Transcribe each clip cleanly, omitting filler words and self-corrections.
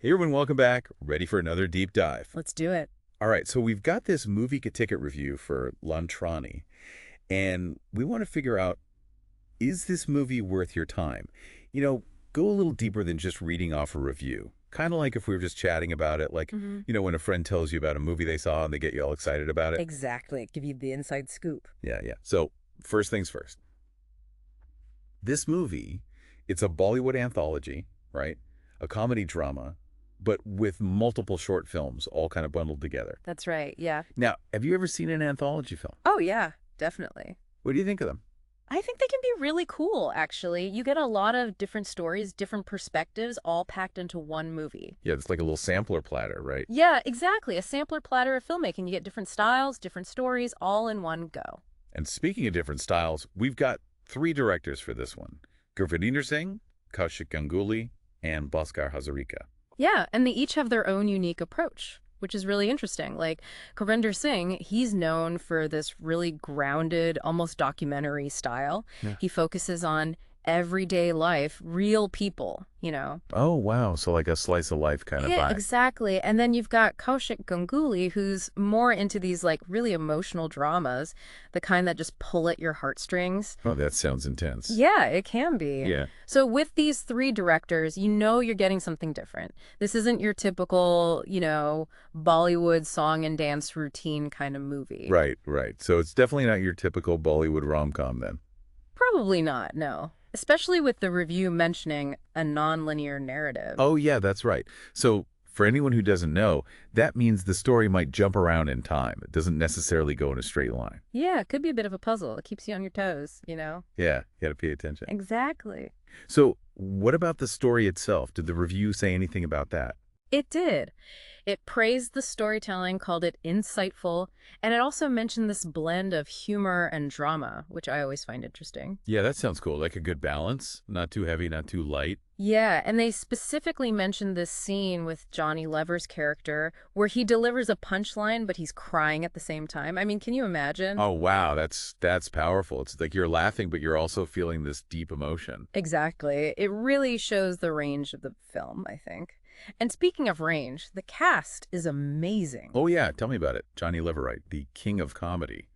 Hey everyone, welcome back. Ready for another deep dive. Let's do it. All right, so we've got this MovieKaTicket review for Lantrani, and we want to figure out, is this movie worth your time? Go a little deeper than just reading off a review. Kind of like if we were just chatting about it, like, when a friend tells you about a movie they saw and they get you all excited about it. Exactly. Give you the inside scoop. Yeah. So, first things first. This movie, it's a Bollywood anthology, right? A comedy drama, but with multiple short films all kind of bundled together. That's right. Yeah. Now, have you ever seen an anthology film? Oh, yeah, definitely. What do you think of them? I think they can be really cool, actually. You get a lot of different stories, different perspectives, all packed into one movie. Yeah, it's like a little sampler platter, right? Yeah, exactly. A sampler platter of filmmaking. You get different styles, different stories, all in one go. And speaking of different styles, we've got 3 directors for this one. Gurvinder Singh, Kaushik Ganguly, and Bhaskar Hazarika. Yeah, and they each have their own unique approach, which is really interesting. Like, Gurvinder Singh, he's known for this really grounded, almost documentary style. Yeah. He focuses on everyday life, real people. Oh, wow. So like a slice of life kind of Yeah, vibe. exactly. And then you've got Kaushik Ganguly, who's more into these, like, really emotional dramas, the kind that just pull at your heartstrings. Oh, that sounds intense. Yeah, it can be. Yeah. So with these 3 directors, you're getting something different. This isn't your typical, Bollywood song and dance routine kind of movie. Right. So it's definitely not your typical Bollywood rom-com then. Probably not, no. Especially with the review mentioning a non-linear narrative. Oh, yeah, that's right. So for anyone who doesn't know, that means the story might jump around in time. It doesn't necessarily go in a straight line. Yeah, it could be a bit of a puzzle. It keeps you on your toes. Yeah, you got to pay attention. Exactly. So what about the story itself? Did the review say anything about that? It did. It praised the storytelling, called it insightful, and it also mentioned this blend of humor and drama, which I always find interesting. Yeah, that sounds cool. Like a good balance. Not too heavy, not too light. Yeah, and they specifically mentioned this scene with Johny Lever's character where he delivers a punchline, but he's crying at the same time. I mean, can you imagine? Oh, wow. That's powerful. It's like you're laughing, but you're also feeling this deep emotion. Exactly. It really shows the range of the film, I think. And speaking of range, the cast is amazing. Oh, yeah. Tell me about it. Johny Lever, right? The king of comedy.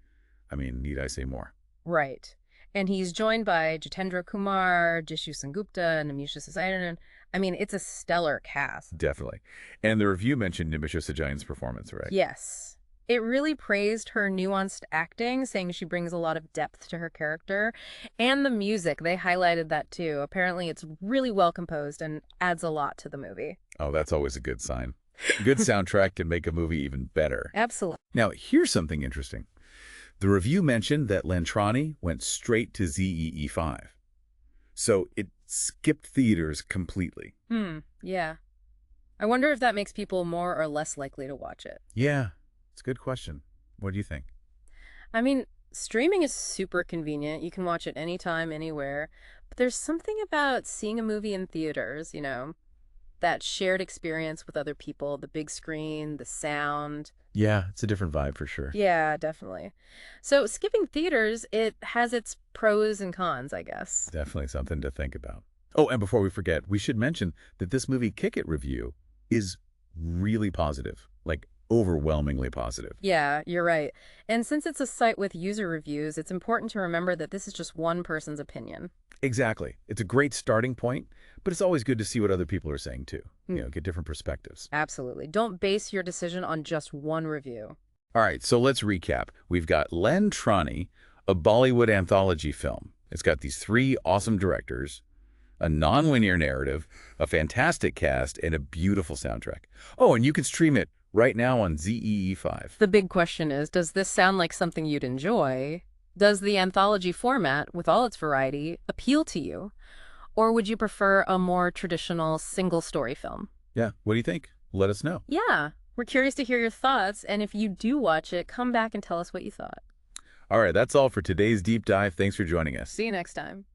I mean, need I say more? Right. And he's joined by Jitendra Kumar, Jisshu Sengupta, and Nimisha Sajayan. I mean, it's a stellar cast. Definitely. And the review mentioned Nimisha Sajayan's performance, right? Yes. It really praised her nuanced acting, saying she brings a lot of depth to her character. And the music, they highlighted that too. Apparently, it's really well composed and adds a lot to the movie. Oh, that's always a good sign. Good soundtrack can make a movie even better. Absolutely. Now, here's something interesting. The review mentioned that Lantrani went straight to ZEE5. So it skipped theaters completely. Yeah. I wonder if that makes people more or less likely to watch it. Yeah, it's a good question. What do you think? I mean, streaming is super convenient. You can watch it anytime, anywhere. But there's something about seeing a movie in theaters, that shared experience with other people, the big screen, the sound. Yeah, it's a different vibe for sure. Yeah, definitely. So skipping theaters, it has its pros and cons, I guess. Definitely something to think about. Oh, and before we forget, we should mention that this MovieKaTicket review is really positive, like overwhelmingly positive. Yeah, you're right. And since it's a site with user reviews, it's important to remember that this is just one person's opinion. Exactly. It's a great starting point, but it's always good to see what other people are saying too. Get different perspectives. Absolutely. Don't base your decision on just one review. All right, so let's recap. We've got Lantrani, a Bollywood anthology film. It's got these 3 awesome directors, a non-linear narrative, a fantastic cast, and a beautiful soundtrack. Oh, and you can stream it right now on ZEE5. The big question is, does this sound like something you'd enjoy? Does the anthology format, with all its variety, appeal to you? Or would you prefer a more traditional single-story film? Yeah, what do you think? Let us know. Yeah, we're curious to hear your thoughts, and if you do watch it, come back and tell us what you thought. All right, that's all for today's deep dive. Thanks for joining us. See you next time.